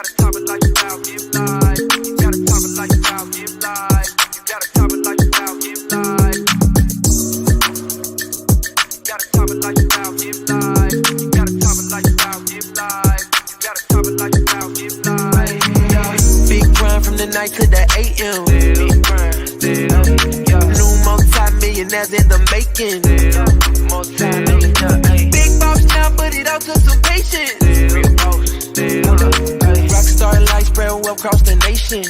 gotta top it lifestyle, give life. You gotta top it lifestyle, give life. You gotta top it lifestyle, give life. You gotta top it lifestyle, give life. You gotta top it lifestyle, give life. You gotta top it lifestyle, give life. Big grind from the night to the AM. Big grind, new multi-millionaires in the making. Big boss now, but it all took some patience. Rockstar life spread well across the nation.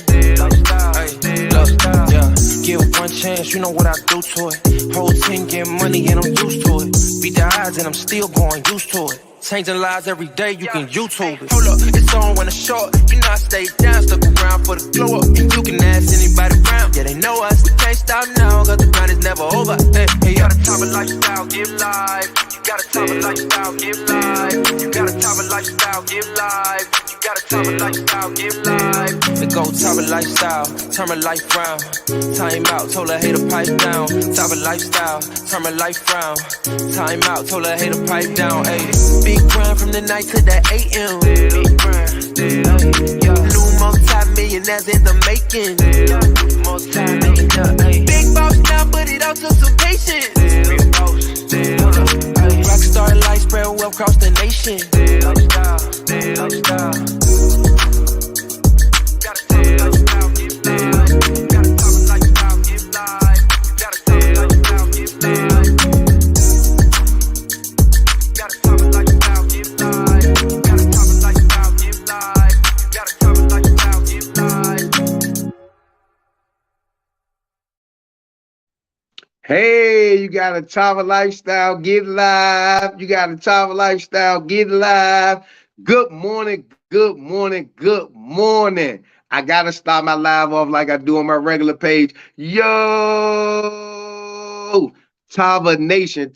Give one chance, you know what I do to it. Whole team get money and I'm used to it. Beat the odds and I'm still going used to it. Changing lives every day, you can YouTube it. Hold up, it's on when it's short. You know I stay down, stuck around for the glow up. And you can ask anybody around, yeah, they know us. We can't stop now, cause the grind is never over. Hey, You gotta top it lifestyle, give life. You gotta top it lifestyle, give life. You gotta top it lifestyle, give life. You gotta top it lifestyle, give life. we go top of lifestyle, turn my life round. Time out, told her hater pipe down. Top of lifestyle, turn my life round. Time out, told her hater pipe down. Hey, big grind from the night to the AM. Big grind, new multi-millionaires in the making. Big boss now, but it all took some patience. Rockstar life spread well across the nation. Gotta top it lifestyle, give life. You gotta top it lifestyle, give life. You gotta top it lifestyle, give life. You gotta top it lifestyle, give life. You gotta top it lifestyle, give life. You gotta top it lifestyle, give life. Hey, you got a Tava lifestyle, get live. You got a Tava lifestyle, get live. Good morning, good morning, good morning. I gotta start my live off like I do on my regular page. Yo, Tava Nation,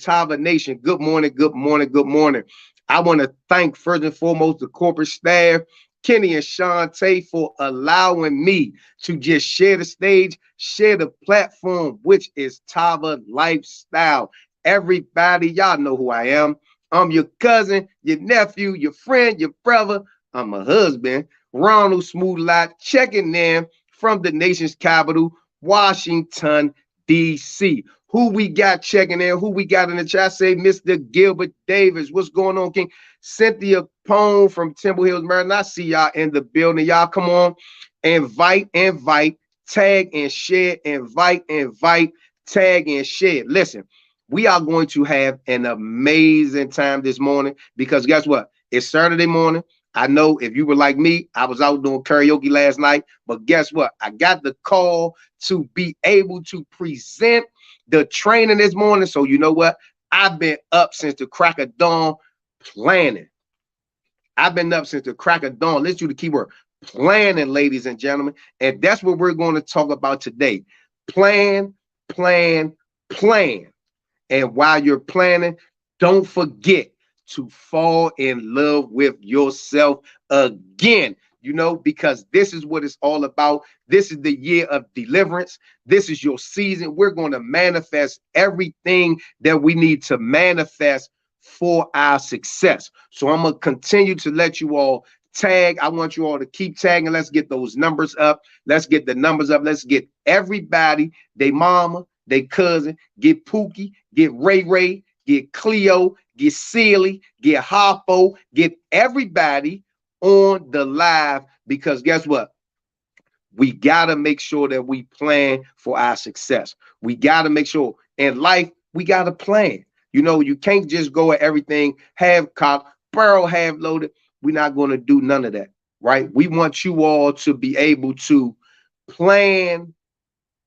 good morning, good morning, good morning. I want to thank first and foremost the corporate staff, Kenny and Shantae, for allowing me to just share the stage, share the platform, which is Tava Lifestyle. Everybody, y'all know who I am. I'm your cousin, your nephew, your friend, your brother. I'm a husband, Ronald Lott, checking in from the nation's capital, Washington, D.C. Who we got checking in? Who we got in the chat? Say Mr. Gilbert Davis. What's going on, King? Cynthia Pone from Temple Hills, Maryland. I see y'all in the building. Y'all come on. Invite, tag and share. Invite, tag and share. Listen, we are going to have an amazing time this morning because guess what? It's Saturday morning. I know if you were like me, I was out doing karaoke last night, but guess what? I got the call to be able to present the training this morning. So you know what? I've been up since the crack of dawn planning. I've been up since the crack of dawn. Let's do the keyword planning, ladies and gentlemen. And that's what we're going to talk about today. Plan. And while you're planning, don't forget to fall in love with yourself again, you know, because this is what it's all about. This is the year of deliverance. This is your season. We're going to manifest everything that we need to manifest for our success. So I'm going to continue to let you all tag. I want you all to keep tagging. Let's get those numbers up. Let's get the numbers up. Let's get everybody, they mama, they cousin, get Pookie, get Ray, get Cleo, get Sealy, get Harpo, get everybody on the live, because guess what? We got to make sure that we plan for our success. We got to make sure in life, we got to plan. You know, you can't just go at everything, have cocked, barrel, have loaded. We're not going to do none of that, right? We want you all to be able to plan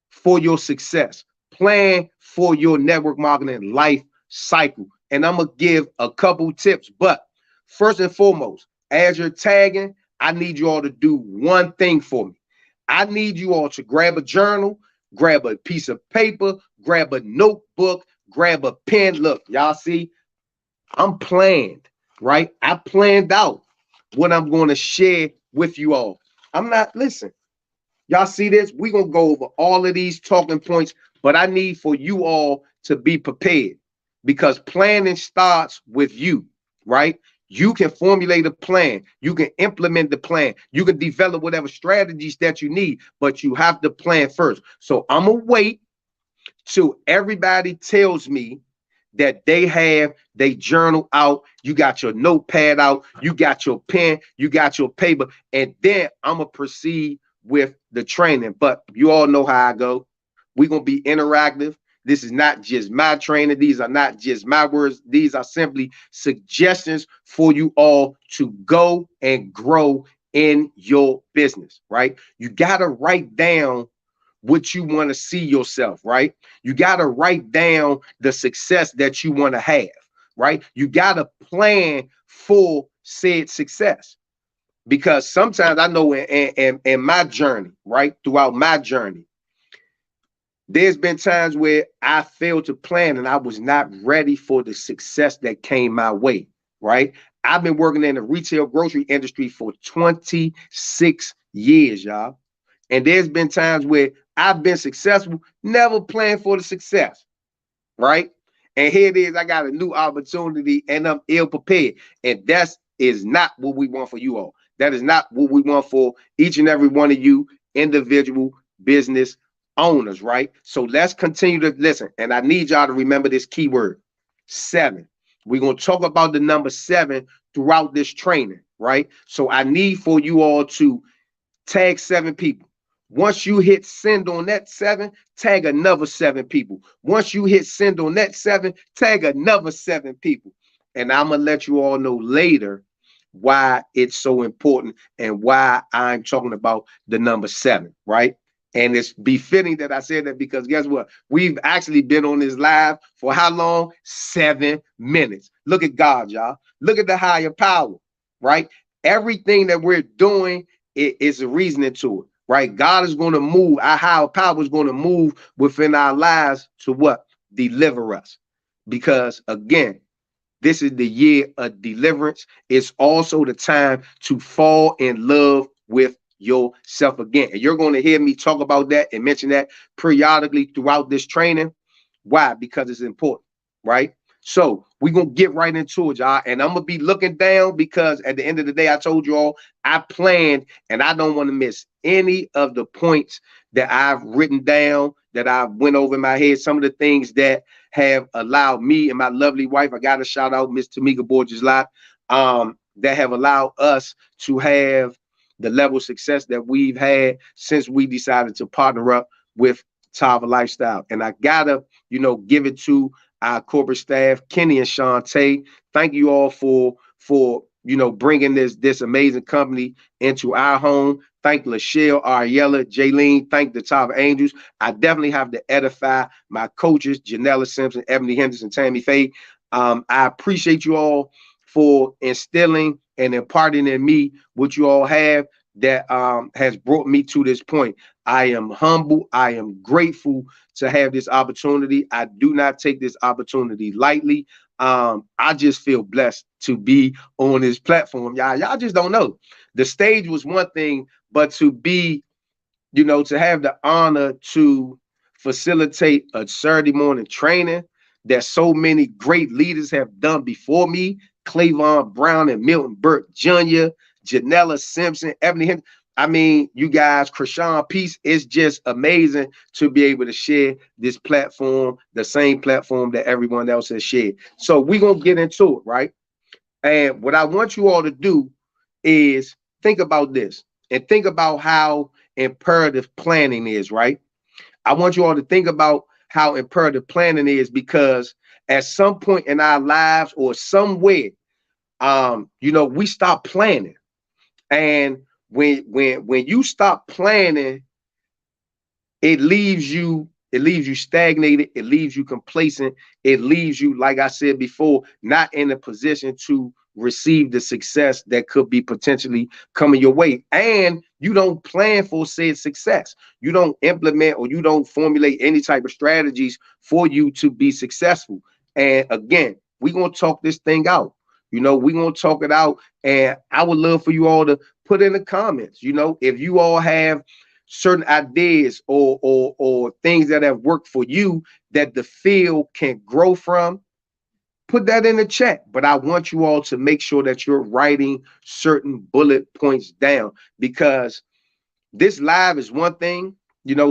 for your success, plan for your network marketing life cycle. And I'm going to give a couple tips, but first and foremost, as you're tagging, I need you all to do one thing for me. I need you all to grab a journal, grab a piece of paper, grab a notebook, grab a pen. Look, y'all see, I'm planned, right? I planned out what I'm going to share with you all. I'm not, listen, y'all see this? We're going to go over all of these talking points, but I need for you all to be prepared because planning starts with you, right? You can formulate a plan. You can implement the plan. You can develop whatever strategies that you need, but you have to plan first. So I'm going to wait till everybody tells me that they journal out, you got your notepad out, you got your pen, you got your paper, and then I'm gonna proceed with the training. But you all know how I go. We're gonna be interactive. This is not just my training. These are not just my words. These are simply suggestions for you all to go and grow in your business, right? You got to write down what you want to see yourself, right? You got to write down the success that you want to have, right? You got to plan for said success, because sometimes I know in my journey, right, throughout my journey, there's been times where I failed to plan and I was not ready for the success that came my way, right? I've been working in the retail grocery industry for 26 years, y'all. And there's been times where I've been successful, never planned for the success, right? And here it is, I got a new opportunity and I'm ill prepared. And that is not what we want for you all. That is not what we want for each and every one of you individual business owners, right? So let's continue to listen. And I need y'all to remember this keyword, 7. We're going to talk about the number 7 throughout this training, right? So I need for you all to tag 7 people. Once you hit send on that 7, tag another 7 people. Once you hit send on that 7, tag another 7 people. And I'm going to let you all know later why it's so important and why I'm talking about the number 7, right? And it's befitting that I said that, because guess what? We've actually been on this live for how long? 7 minutes. Look at God, y'all. Look at the higher power, right? Everything that we're doing is a reasoning to it, right? God is going to move. Our higher power is going to move within our lives to what? Deliver us. Because again, this is the year of deliverance. It's also the time to fall in love with yourself again. And you're going to hear me talk about that and mention that periodically throughout this training. Why? Because it's important, right? So we're going to get right into it, y'all. And I'm going to be looking down, because at the end of the day, I told you all, I planned and I don't want to miss any of the points that I've written down, that I went over in my head, some of the things that have allowed me and my lovely wife, I got to shout out Miss Tamika Borges Lott, that have allowed us to have the level of success that we've had since we decided to partner up with Tava Lifestyle. And I gotta, give it to our corporate staff, Kenny and Shantae. Thank you all for bringing this amazing company into our home. Thank Lachelle, Ariella, Jaylene. Thank the Tava Angels. I definitely have to edify my coaches, Janella Simpson, Ebony Henderson, Tammy Faye. I appreciate you all for instilling and imparting in me what you all have that has brought me to this point. I am humble. I am grateful to have this opportunity. I do not take this opportunity lightly. I just feel blessed to be on this platform. Y'all just don't know. The stage was one thing, but to be, to have the honor to facilitate a Saturday morning training that so many great leaders have done before me, Clavon Brown and Milton Burke Jr., Janella Simpson, Ebony Henderson. I mean, you guys, Krishan Peace, it's just amazing to be able to share this platform, the same platform that everyone else has shared. So we're going to get into it, right? And what I want you all to do is think about this and think about how imperative planning is, right? I want you all to think about how imperative planning is, because at some point in our lives or somewhere, we stop planning. And when you stop planning, it leaves you stagnated, it leaves you complacent, it leaves you, like I said before, not in a position to receive the success that could be potentially coming your way. And you don't plan for said success. You don't implement or you don't formulate any type of strategies for you to be successful. And again, we're going to talk this thing out. We're going to talk it out. And I would love for you all to put in the comments, if you all have certain ideas or things that have worked for you that the field can grow from. put that in the chat. But I want you all to make sure that you're writing certain bullet points down, because this live is one thing.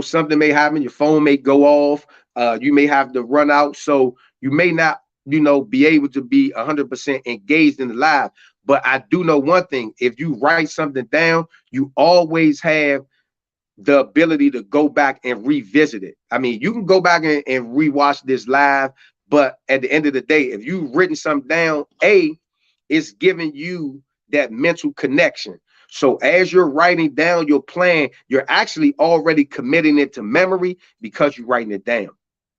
Something may happen, your phone may go off, you may have to run out, so you may not, be able to be 100% engaged in the live. But I do know one thing: if you write something down, you always have the ability to go back and revisit it. I mean, you can go back and rewatch this live, but at the end of the day, if you've written something down, it's giving you that mental connection. So as you're writing down your plan, you're actually already committing it to memory because you're writing it down,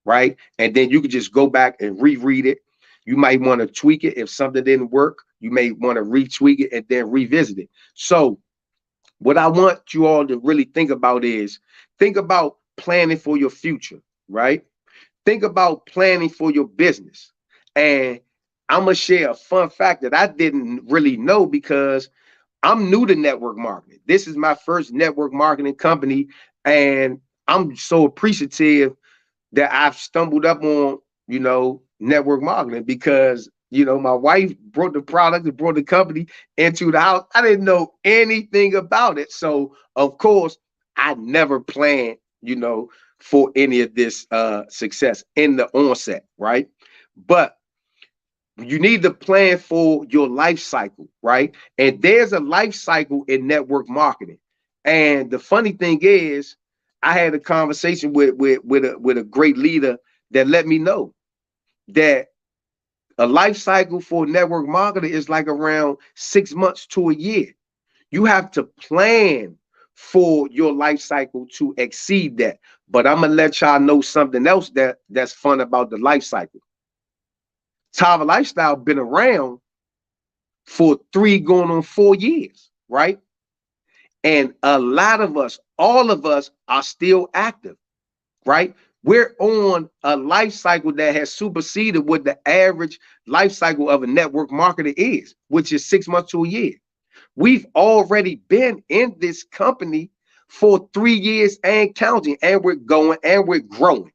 right? And then you can just go back and reread it. You might want to tweak it. If something didn't work, you may want to retweak it and then revisit it. So what I want you all to really think about is, think about planning for your future, right? Think about planning for your business. And I'm going to share a fun fact that I didn't really know, because I'm new to network marketing. This is my first network marketing company, and I'm so appreciative that I've stumbled up on, network marketing, because, my wife brought the product and brought the company into the house. I didn't know anything about it. So, of course, I never planned, for any of this success in the onset, right? But you need to plan for your life cycle, right? And there's a life cycle in network marketing. And the funny thing is, I had a conversation with a great leader that let me know that a life cycle for network marketing is like around 6 months to a year. You have to plan for your life cycle to exceed that. But I'm gonna let y'all know something else that's fun about the life cycle. Tava Lifestyle been around for 3 going on 4 years, right? And a lot of us, all of us, are still active, right? We're on a life cycle that has superseded what the average life cycle of a network marketer is, which is 6 months to a year. We've already been in this company for 3 years and counting, and we're going and we're growing,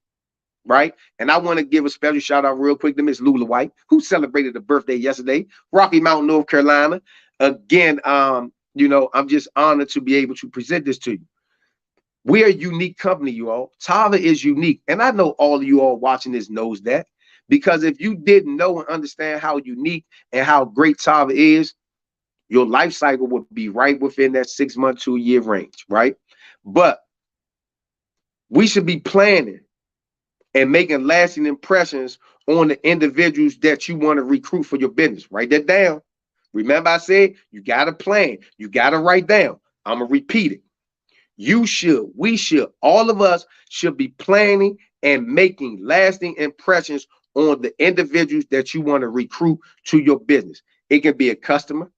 right? And I want to give a special shout out real quick to Miss Lula White, who celebrated a birthday yesterday, Rocky Mount, North Carolina. Again, I'm just honored to be able to present this to you. We're a unique company, you all. Tava is unique. And I know all of you all watching this knows that, because if you didn't know and understand how unique and how great Tava is, your life cycle would be right within that 6 month to a year range, right? But we should be planning and making lasting impressions on the individuals that you want to recruit for your business. Write that down. Remember, I said you got to plan. You got to write down. I'm going to repeat it. You should, we should, all of us should be planning and making lasting impressions on the individuals that you want to recruit to your business. It can be a customer,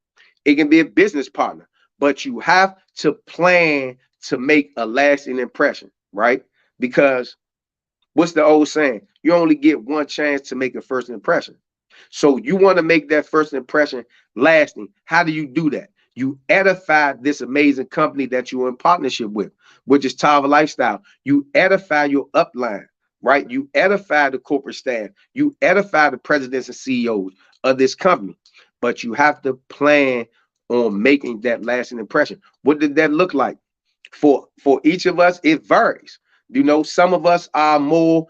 it can be a business partner, but you have to plan to make a lasting impression, right? Because what's the old saying? You only get one chance to make a first impression. So you want to make that first impression lasting. How do you do that? You edify this amazing company that you're in partnership with, which is Tava Lifestyle. You edify your upline, right? You edify the corporate staff. You edify the presidents and CEOs of this company. But you have to plan on making that lasting impression. What did that look like? For each of us, it varies. Some of us are more,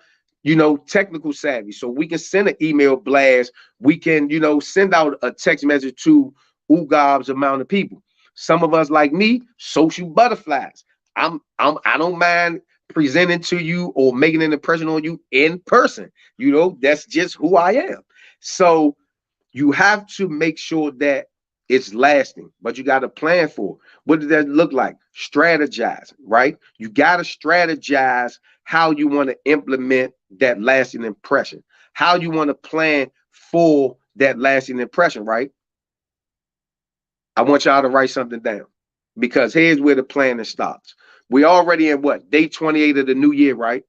technical savvy. So we can send an email blast. We can, send out a text message to ugob's amount of people. Some of us, like me, social butterflies. I don't mind presenting to you or making an impression on you in person. That's just who I am. So you have to make sure that it's lasting, but you got to plan for it. What does that look like? Strategize, right? You got to strategize how you want to implement that lasting impression, how you want to plan for that lasting impression, right? I want y'all to write something down, because here's where the planning starts. We already in what? Day 28 of the new year, right?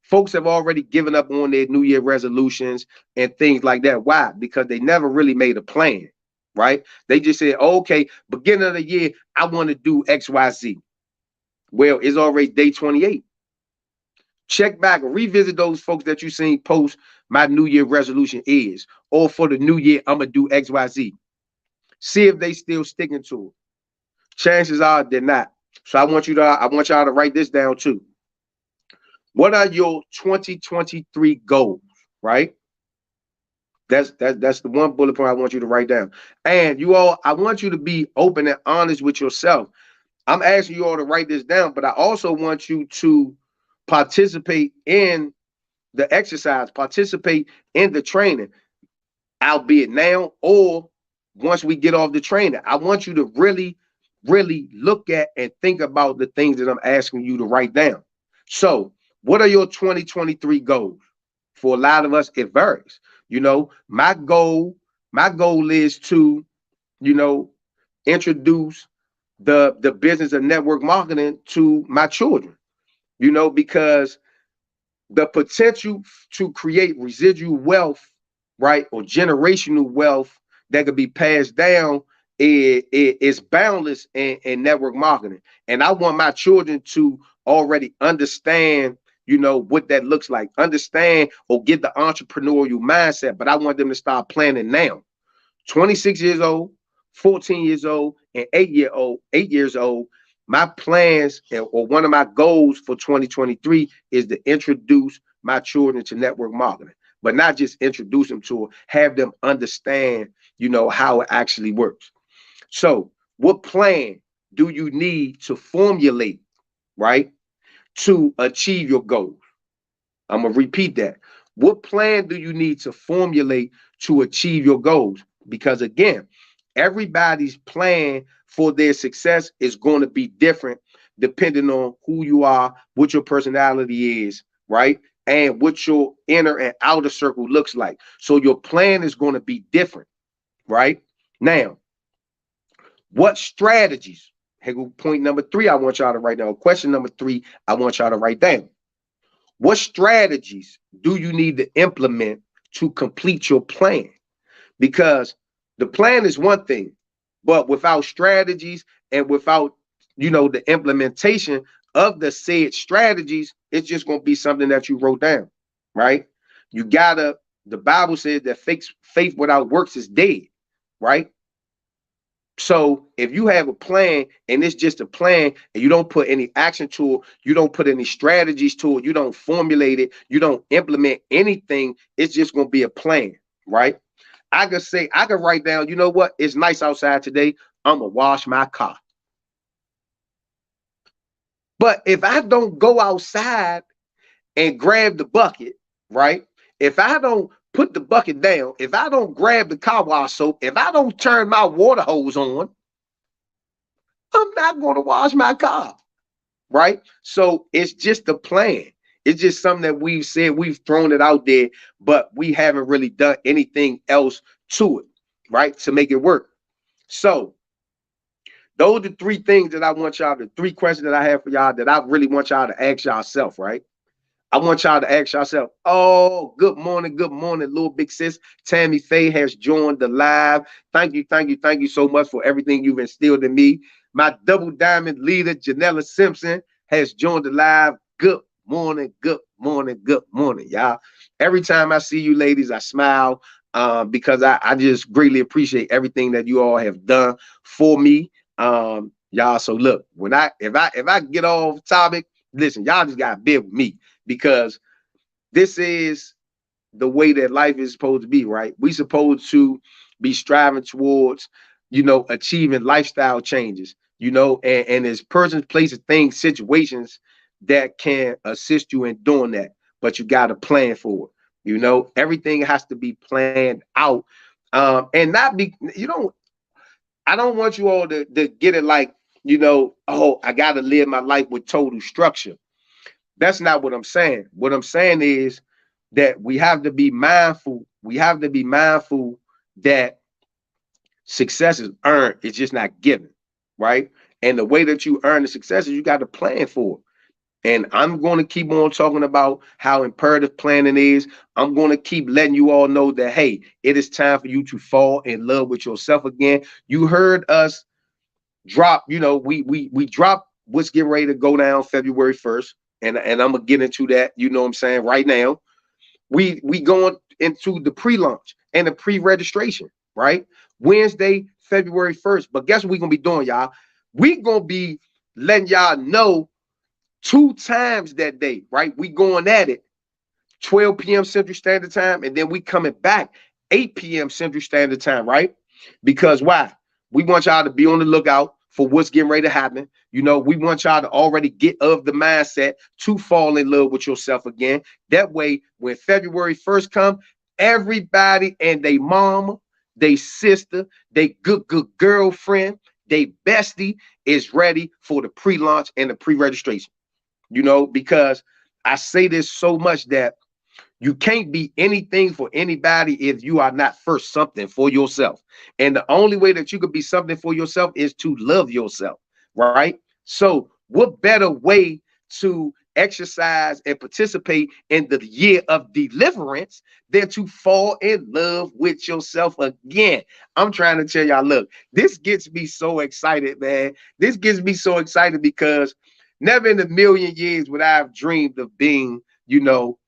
Folks have already given up on their New Year resolutions and things like that. Why? Because they never really made a plan, right? They just said, oh, okay, beginning of the year, I want to do X, Y, Z. Well, it's already day 28. Check back and revisit those folks that you seen post my New Year resolution is, or for the new year, I'm gonna do XYZ. See if they still sticking to it. Chances are they're not. So I want y'all to write this down too. What are your 2023 goals? Right? That's the one bullet point I want you to write down. And you all, I want you to be open and honest with yourself. I'm asking you all to write this down, but I also want you to participate in the exercise, participate in the training, albeit now or once we get off the training. I want you to really, really look at and think about the things that I'm asking you to write down. So, what are your 2023 goals? For a lot of us, it varies. You know, my goal is to, you know, introduce the business of network marketing to my children, you know, because the potential to create residual wealth, right, or generational wealth that could be passed down is boundless in network marketing. And I want my children to already understand, you know, what that looks like, understand or get the entrepreneurial mindset. But I want them to start planning now. 26 years old, 14 years old, and 8 years old. My plans or one of my goals for 2023 is to introduce my children to network marketing, but not just introduce them to it, have them understand, you know, how it actually works. So, what plan do you need to formulate, right, to achieve your goals? I'm gonna repeat that. What plan do you need to formulate to achieve your goals? Because again, everybody's plan for their success is going to be different depending on who you are, what your personality is, right? And what your inner and outer circle looks like. So your plan is going to be different, right? Now, what strategies? Point number three, I want y'all to write down. Question number three, I want y'all to write down. What strategies do you need to implement to complete your plan? Because the plan is one thing, but without strategies and without, you know, the implementation of the said strategies, it's just going to be something that you wrote down, right? You gotta, the Bible says that faith without works is dead, right? So if you have a plan and it's just a plan and you don't put any action to it, you don't put any strategies to it, you don't formulate it, you don't implement anything, it's just going to be a plan, right? I could say, I could write down, you know what? It's nice outside today. I'm going to wash my car. But if I don't go outside and grab the bucket, right? If I don't put the bucket down, if I don't grab the car wash soap, if I don't turn my water hose on, I'm not going to wash my car, right? So it's just a plan. It's just something that we've said, we've thrown it out there, but we haven't really done anything else to it, right? To make it work. So those are the three things that I want y'all, the three questions that I have for y'all that I really want y'all to ask yourself, right? I want y'all to ask yourself, oh, good morning, little big sis. Tammy Faye has joined the live. Thank you so much for everything you've instilled in me. My double diamond leader, Janella Simpson, has joined the live. Good morning, y'all. Every time I see you ladies, I smile because I just greatly appreciate everything that you all have done for me. Y'all, so look, when if I get off topic, listen, y'all just gotta bear with me because this is the way that life is supposed to be, right? We supposed to be striving towards, you know, achieving lifestyle changes, you know, and there's persons, places, things, situations that can assist you in doing that, but you got to plan for it. You know, everything has to be planned out, and not be, you know, I don't want you all to get it like, you know, oh, I got to live my life with total structure. That's not what I'm saying. What I'm saying is that we have to be mindful. We have to be mindful that success is earned. It's just not given, right? And the way that you earn the success is you got to plan for it. And I'm going to keep on talking about how imperative planning is. I'm going to keep letting you all know that, hey, it is time for you to fall in love with yourself again. You heard us drop, you know, we drop what's getting ready to go down February 1st. And I'm gonna get into that, you know what I'm saying, right now. We going into the pre-launch and the pre-registration, right? Wednesday, February 1st. But guess what we're gonna be doing, y'all? We gonna be letting y'all know 2 times that day, right? We going at it 12 p.m. Central Standard Time, and then we coming back 8 p.m. Central Standard Time, right? Because why? We want y'all to be on the lookout for what's getting ready to happen. You know, we want y'all to already get of the mindset to fall in love with yourself again. That way, when February 1st come, everybody and they mama, they sister, they good girlfriend, they bestie is ready for the pre-launch and the pre-registration. You know, because I say this so much that you can't be anything for anybody if you are not first something for yourself. And the only way that you could be something for yourself is to love yourself, right? So, what better way to exercise and participate in the year of deliverance than to fall in love with yourself again? I'm trying to tell y'all, look, this gets me so excited, man. This gets me so excited because never in a million years would I have dreamed of being, you know,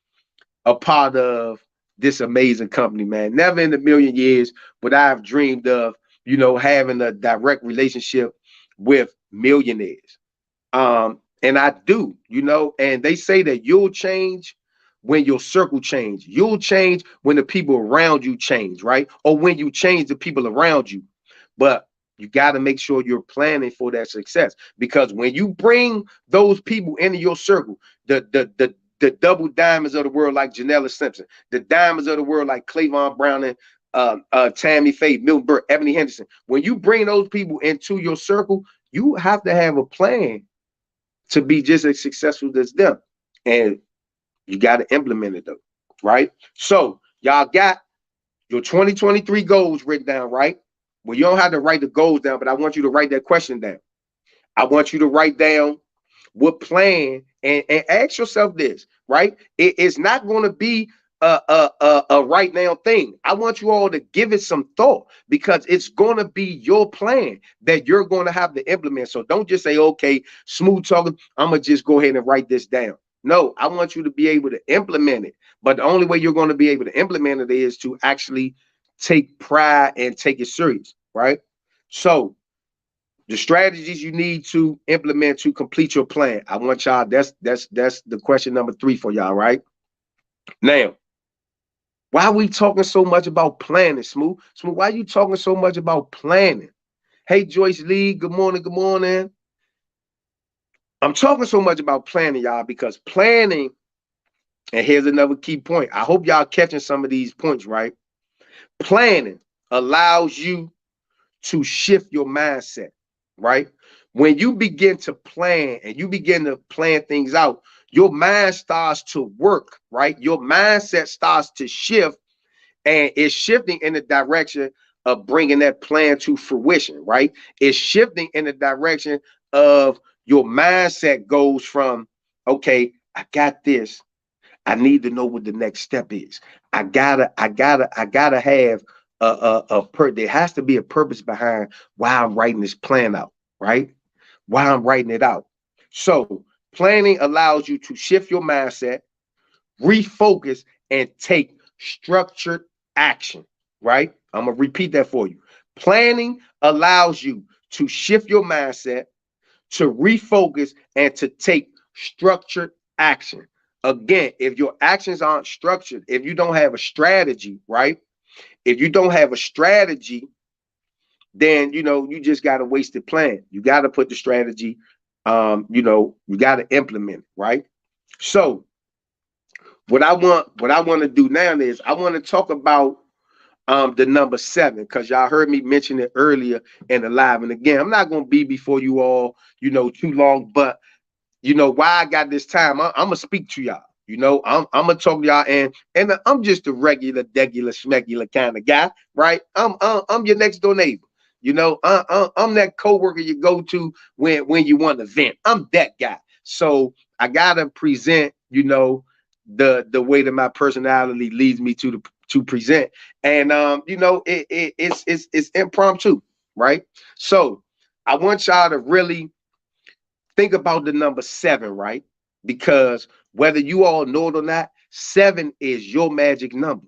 a part of this amazing company, man. Never in a million years would I have dreamed of, you know, having a direct relationship with millionaires. And I do, you know, and they say that you'll change when your circle change. You'll change when the people around you change, right? Or when you change the people around you. But you got to make sure you're planning for that success, because when you bring those people into your circle, the double diamonds of the world like Janella Simpson, the diamonds of the world like Clavon Brown and Tammy Faye, Milton Burke, Ebony Henderson. When you bring those people into your circle, you have to have a plan to be just as successful as them. And you got to implement it though, right? So y'all got your 2023 goals written down, right? Well, you don't have to write the goals down, but I want you to write that question down. I want you to write down what plan, and ask yourself this, right? It's not going to be a right now thing. I want you all to give it some thought, because it's going to be your plan that you're going to have to implement. So don't just say, okay, smooth talking, I'm going to just go ahead and write this down. No, I want you to be able to implement it. But the only way you're going to be able to implement it is to actually take pride and take it serious, right? So the strategies you need to implement to complete your plan. I want y'all, that's the question number 3 for y'all, right? Now, why are we talking so much about planning, Smooth? Smooth, why are you talking so much about planning? Hey, Joyce Lee, good morning, good morning. I'm talking so much about planning, y'all, because planning, and here's another key point. I hope y'all catching some of these points, right? Planning allows you to shift your mindset, right? When you begin to plan and you begin to plan things out, your mind starts to work, right? Your mindset starts to shift, and it's shifting in the direction of bringing that plan to fruition, right? It's shifting in the direction of your mindset goes from, okay, I got this. I need to know what the next step is. I gotta have there has to be a purpose behind why I'm writing this plan out, right? Why I'm writing it out. So planning allows you to shift your mindset, refocus, and take structured action, right? I'm gonna repeat that for you. Planning allows you to shift your mindset, to refocus, and to take structured action. Again, if your actions aren't structured, if you don't have a strategy, right? If you don't have a strategy, then you know you just got a wasted plan. You got to put the strategy, you got to implement it, right? So what I want to do now is I want to talk about the number 7, because y'all heard me mention it earlier in the live. And again, I'm not gonna be before you all, too long, but you know why I got this time. I'm gonna speak to y'all. I'm gonna talk to y'all, and I'm just a regular, degular, schmegular kind of guy, right? I'm your next door neighbor. I'm that coworker you go to when you want to vent. I'm that guy. So I gotta present, the way that my personality leads me to present, and it's impromptu, right? So I want y'all to really think about the number 7, right? Because whether you all know it or not, 7 is your magic number.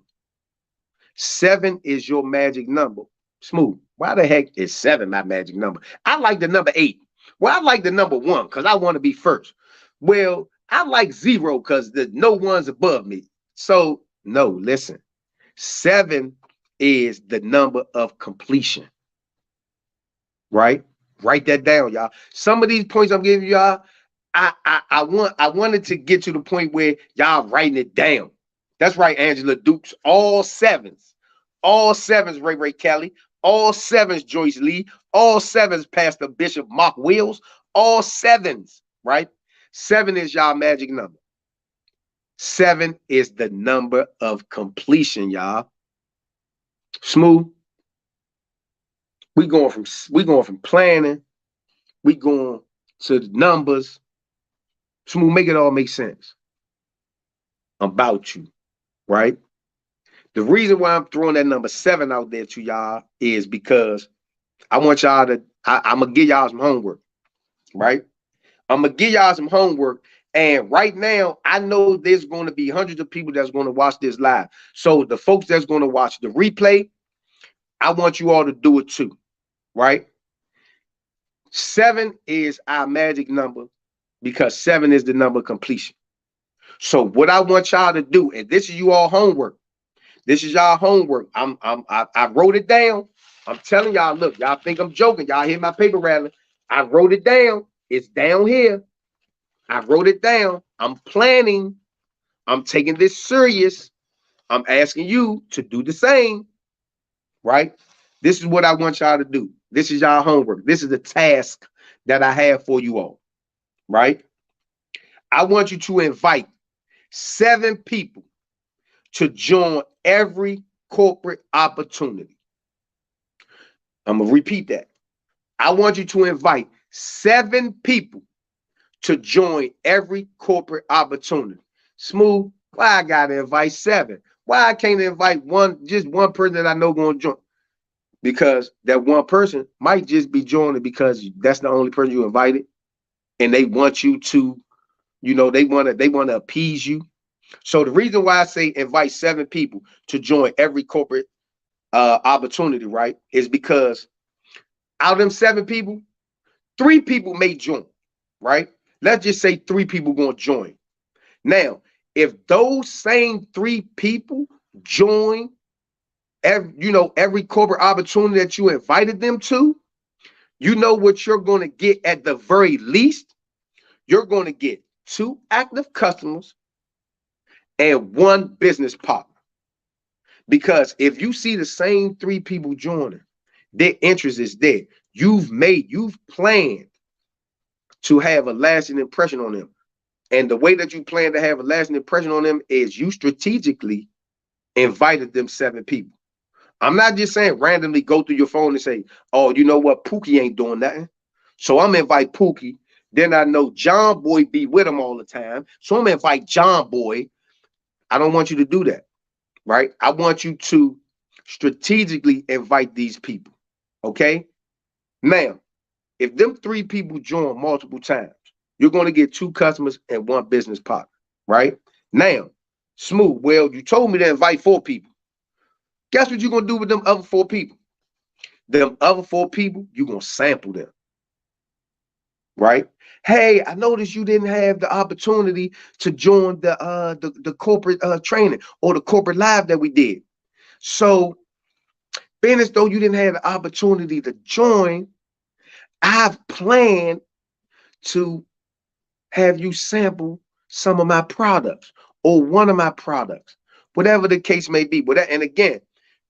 7 is your magic number. Smooth. Why the heck is 7 my magic number? I like the number 8. Well, I like the number 1 because I want to be first. Well, I like 0 because the no one's above me. So, no, listen. 7 is the number of completion. Right? Write that down, y'all. Some of these points I'm giving y'all, I wanted to get to the point where y'all writing it down. That's right, Angela Dukes. All 7s. All 7s, Ray Kelly. All 7s, Joyce Lee. All 7s, Pastor Bishop Mark Wills. All 7s, right? 7 is y'all magic number. 7 is the number of completion, y'all. Smooth. We going from planning. We going to the numbers. Smooth, make it all make sense about you, right? The reason why I'm throwing that number 7 out there to y'all is because I want y'all to, I'm going to give y'all some homework, right? I'm going to give y'all some homework. And right now, I know there's going to be hundreds of people that's going to watch this live. So the folks that's going to watch the replay, I want you all to do it too, right? 7 is our magic number because 7 is the number of completion. So what I want y'all to do, and this is you all homework. This is y'all homework. I wrote it down. I'm telling y'all, look, y'all think I'm joking. Y'all hear my paper rattling. I wrote it down. It's down here. I wrote it down. I'm planning. I'm taking this serious. I'm asking you to do the same, right? This is what I want y'all to do. This is y'all homework. This is the task that I have for you all, right? I want you to invite 7 people to join every corporate opportunity. I'm going to repeat that. I want you to invite 7 people to join every corporate opportunity. Smooth, why I got to invite 7? Why I can't invite just one person that I know going to join? Because that one person might just be joining because that's the only person you invited. And they want you to, they want to appease you. So the reason why I say invite 7 people to join every corporate opportunity, right, is because out of them 7 people, 3 people may join, right? Let's just say 3 people going to join. Now, if those same 3 people join every corporate opportunity that you invited them to, you know what you're going to get at the very least? You're going to get 2 active customers and 1 business partner. Because if you see the same 3 people joining, their interest is there. You've planned to have a lasting impression on them. And the way that you plan to have a lasting impression on them is you strategically invited them 7 people. I'm not just saying randomly go through your phone and say, oh, you know what? Pookie ain't doing nothing. So I'm going to invite Pookie. Then I know John Boy be with him all the time. So I'm going to invite John Boy. I don't want you to do that, right? I want you to strategically invite these people, okay? Now, if them 3 people join multiple times, you're going to get 2 customers and 1 business partner, right? Now, Smooth, well, you told me to invite 4 people. Guess what you're going to do with them other 4 people? Them other 4 people, you're going to sample them, right? Hey, I noticed you didn't have the opportunity to join the corporate training or the corporate live that we did. So, being as though you didn't have the opportunity to join, I've planned to have you sample some of my products or one of my products, whatever the case may be. And again,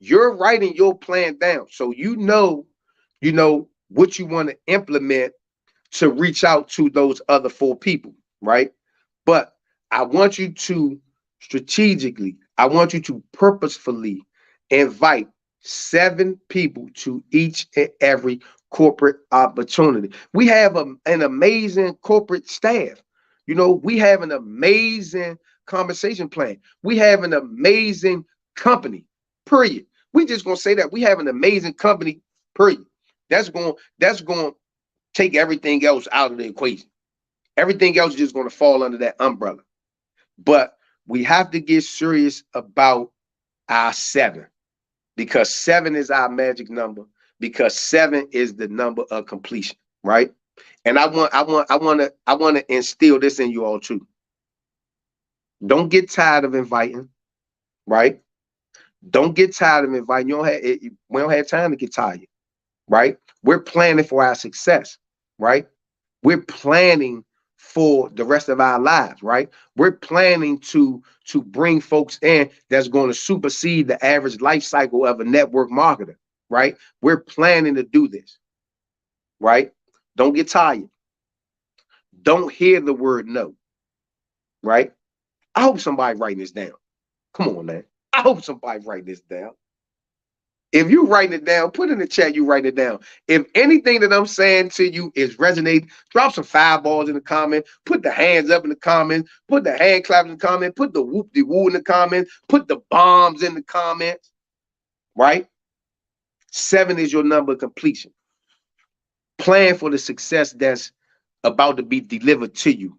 you're writing your plan down. So you know what you want to implement to reach out to those other 4 people, right? But I want you to strategically, I want you to purposefully invite 7 people to each and every corporate opportunity. We have an amazing corporate staff. We have an amazing conversation plan. We have an amazing company, period. We just gonna say that we have an amazing company, period. That's going to take everything else out of the equation. Everything else is just going to fall under that umbrella. But we have to get serious about our 7, because 7 is our magic number, because 7 is the number of completion, right? And I want to instill this in you all too. Don't get tired of inviting, right? Don't get tired of inviting. We don't have time to get tired, right? We're planning for our success, right? We're planning for the rest of our lives, right? We're planning to bring folks in that's going to supersede the average life cycle of a network marketer, right? We're planning to do this, right? Don't get tired. Don't hear the word no, right? I hope somebody writing this down. Come on, man. I hope somebody writing this down. If you writing it down, put in the chat, you write it down. If anything that I'm saying to you is resonating, drop some fireballs in the comment, put the hands up in the comments, put the hand claps in the comment, put the whoop-de-woo in the comments, put the bombs in the comments, right? 7 is your number of completion. Plan for the success that's about to be delivered to you,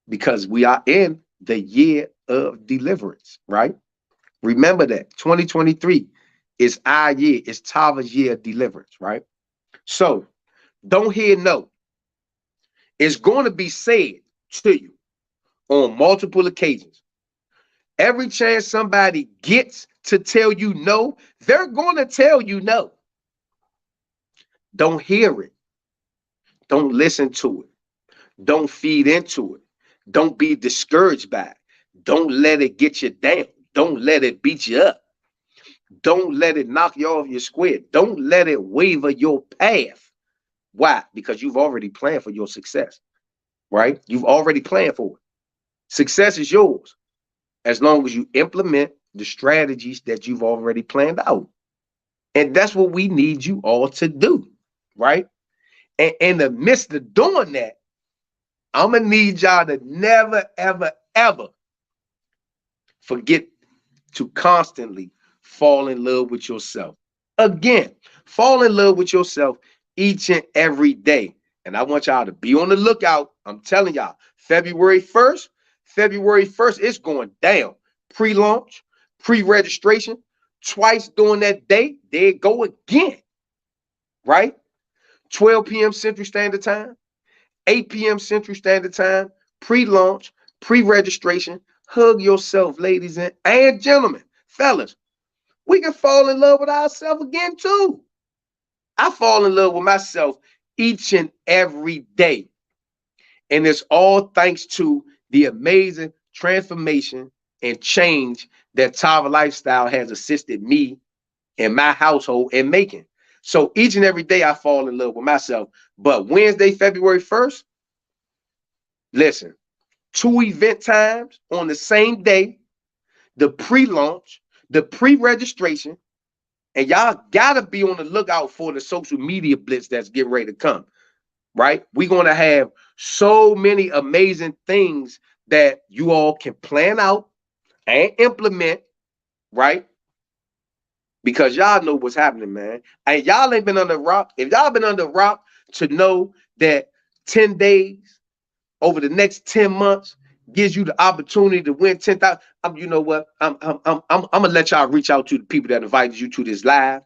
because we are in the year of deliverance, right? Remember that 2023 is our year. It's Tava's year of deliverance, right? So don't hear no. It's going to be said to you on multiple occasions. Every chance somebody gets to tell you no, they're going to tell you no. Don't hear it. Don't listen to it. Don't feed into it. Don't be discouraged by it. Don't let it get you down. Don't let it beat you up. Don't let it knock you off your square. Don't let it waver your path. Why? Because you've already planned for your success, right? You've already planned for it. Success is yours as long as you implement the strategies that you've already planned out. And that's what we need you all to do, right? And in the midst of doing that, I'm going to need y'all to never, ever, ever forget to constantly fall in love with yourself. Again, fall in love with yourself each and every day. And I want y'all to be on the lookout. I'm telling y'all, February 1st, it's going down. Pre-launch, pre-registration, twice during that day. There it go again, right? 12 p.m. Central Standard Time, 8 p.m. Central Standard Time, pre-launch, pre-registration. Hug yourself, ladies and gentlemen, fellas. We can fall in love with ourselves again too. I fall in love with myself each and every day. And it's all thanks to the amazing transformation and change that Tava Lifestyle has assisted me and my household in making. So each and every day I fall in love with myself. But Wednesday, February 1st, listen, 2 event times on the same day, the pre-launch, the pre-registration, and y'all gotta be on the lookout for the social media blitz that's getting ready to come, right? We're gonna have so many amazing things that you all can plan out and implement, right? Because y'all know what's happening, man. And y'all ain't been under rock. If y'all been under rock to know that 10 days over the next 10 months gives you the opportunity to win 10,000. You know what? I'm gonna let y'all reach out to the people that invited you to this live.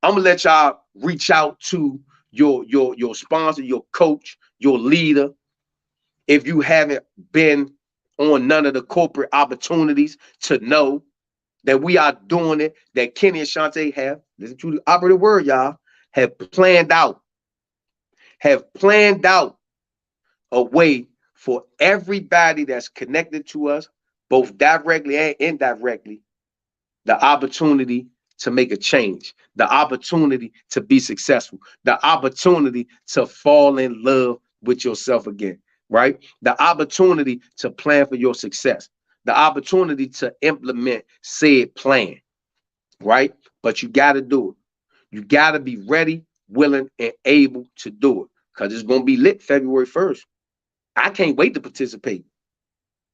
I'm gonna let y'all reach out to your sponsor, your coach, your leader. If you haven't been on none of the corporate opportunities, to know that we are doing it, that Kenny and Shantae have, listen to the operative word, y'all, have planned out a way for everybody that's connected to us, both directly and indirectly, the opportunity to make a change, the opportunity to be successful, the opportunity to fall in love with yourself again, right? The opportunity to plan for your success, the opportunity to implement said plan, right? But you got to do it. You got to be ready, willing, and able to do it, because it's going to be lit February 1st. I can't wait to participate.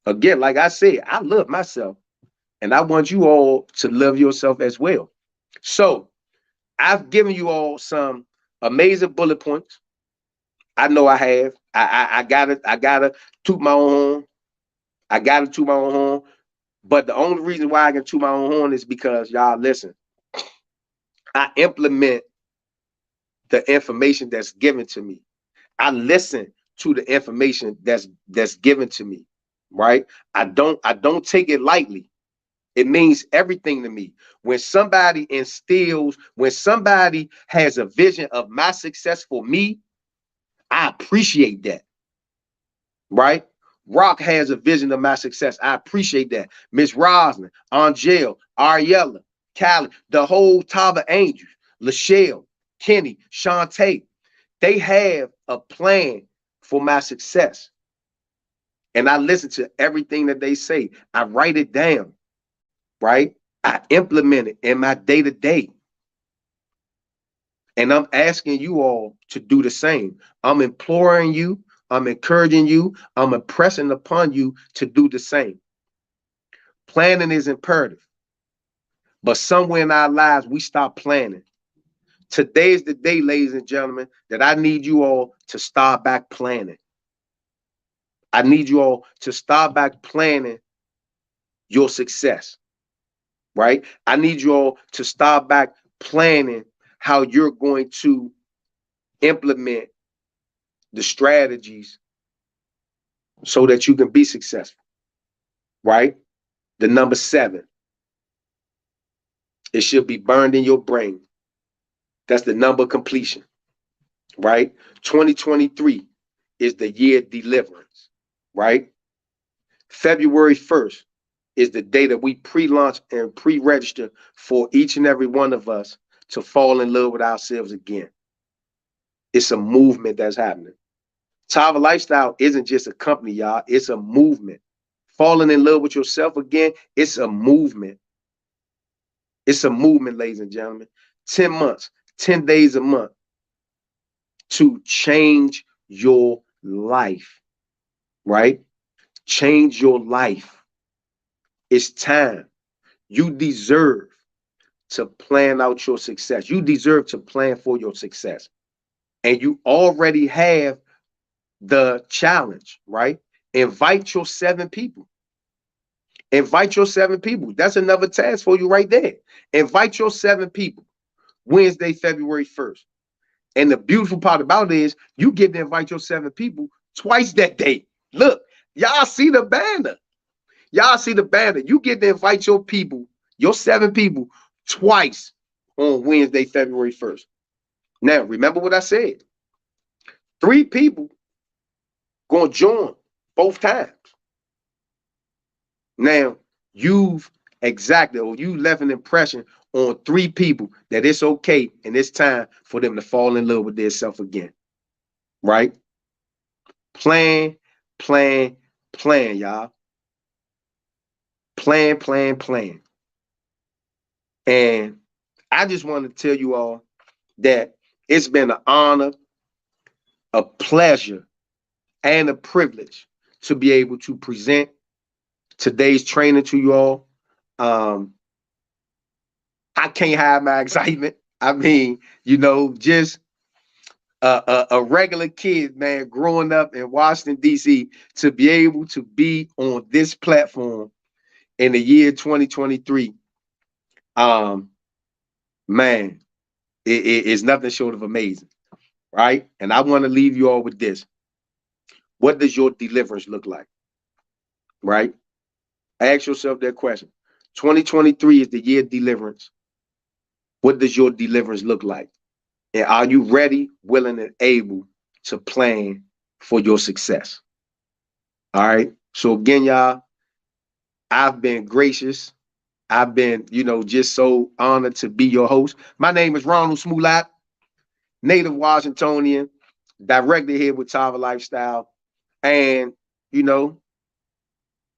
Again, like I said, I love myself, and I want you all to love yourself as well. So I've given you all some amazing bullet points. I know I have. I gotta toot my own horn. I got to toot my own horn. But the only reason why I can toot my own horn is because, y'all, listen, I implement the information that's given to me. I listen to the information that's given to me, right? I don't take it lightly. It means everything to me. When somebody has a vision of my success for me, I appreciate that, right? Rock has a vision of my success. I appreciate that. Miss Roslyn, Angel, Ariella, Callie, the whole Tava Angels, Lachelle, Kenny, Shantae, they have a plan for my success. And I listen to everything that they say. I write it down, right? I implement it in my day to day. And I'm asking you all to do the same. I'm imploring you, I'm encouraging you, I'm impressing upon you to do the same. Planning is imperative, but somewhere in our lives, we stop planning. Today is the day, ladies and gentlemen, that I need you all to start back planning. I need you all to start back planning your success, right? I need you all to start back planning how you're going to implement the strategies so that you can be successful, right? The number 7, it should be burned in your brain. That's the number of completion, right? 2023 is the year of deliverance, right? February 1st is the day that we pre-launch and pre-register for each and every one of us to fall in love with ourselves again. It's a movement that's happening. Tava Lifestyle isn't just a company, y'all. It's a movement. Falling in love with yourself again, it's a movement. It's a movement, ladies and gentlemen. 10 months, 10 days a month to change your life, right? Change your life. It's time. You deserve to plan out your success. You deserve to plan for your success. And you already have the challenge, right? Invite your 7 people. Invite your 7 people. That's another task for you right there. Invite your 7 people. Wednesday, February 1st. And the beautiful part about it is you get to invite your 7 people twice that day. Look, y'all see the banner. Y'all see the banner. You get to invite your people, your 7 people, twice on Wednesday, February 1st. Now, remember what I said. 3 people going to join both times. Now, you left an impression on 3 people that it's okay and it's time for them to fall in love with themselves again, right? Plan, plan, plan, y'all. Plan, plan, plan. And I just want to tell you all that it's been an honor, a pleasure, and a privilege to be able to present today's training to you all. I can't hide my excitement. I mean, just a regular kid, man, growing up in Washington, D.C., to be able to be on this platform in the year 2023, man, it is nothing short of amazing, right? And I want to leave you all with this. What does your deliverance look like, right? Ask yourself that question. 2023 is the year of deliverance. What does your deliverance look like? And are you ready, willing, and able to plan for your success? All right. So again, y'all, I've been gracious. I've been, just so honored to be your host. My name is Ronald Lott, native Washingtonian, director here with Tava Lifestyle. And, I'm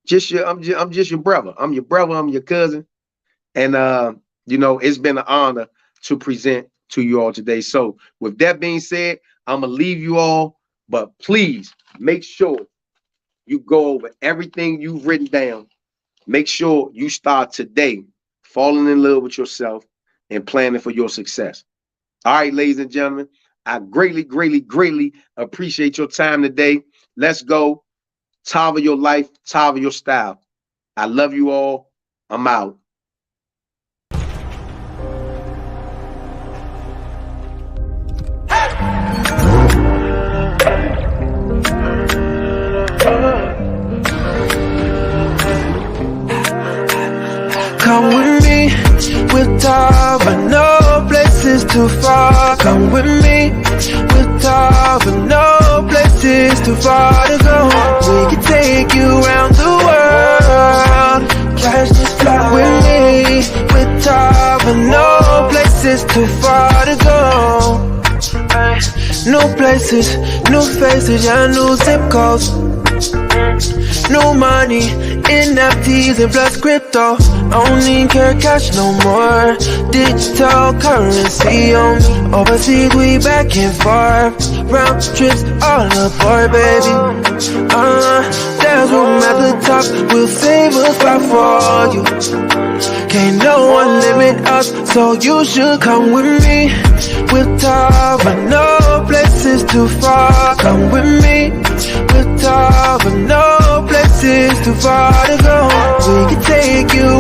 just your brother. I'm your brother. I'm your cousin. And, it's been an honor to present to you all today. So with that being said, I'm going to leave you all, but please make sure you go over everything you've written down. Make sure you start today falling in love with yourself and planning for your success. All right, ladies and gentlemen, I greatly, greatly, greatly appreciate your time today. Let's go. Tava your life, Tava your style. I love you all. I'm out. Come with me, with Tava, no places too far. Come with me, with Tava, no places too far to go. We can take you around the world. Catch this flight with me, with Tava, no places too far to go. New places, new faces, yeah, new zip codes. New money, NFTs and plus crypto. Don't need care cash no more. Digital currency on me. Overseas we back and forth. Round trips all aboard, baby. There's room at the top. We'll save a spot for you. Can't no one limit us, so you should come with me. With Tava, no places too far. Come with me. With Tava, no places too far to go. We can take you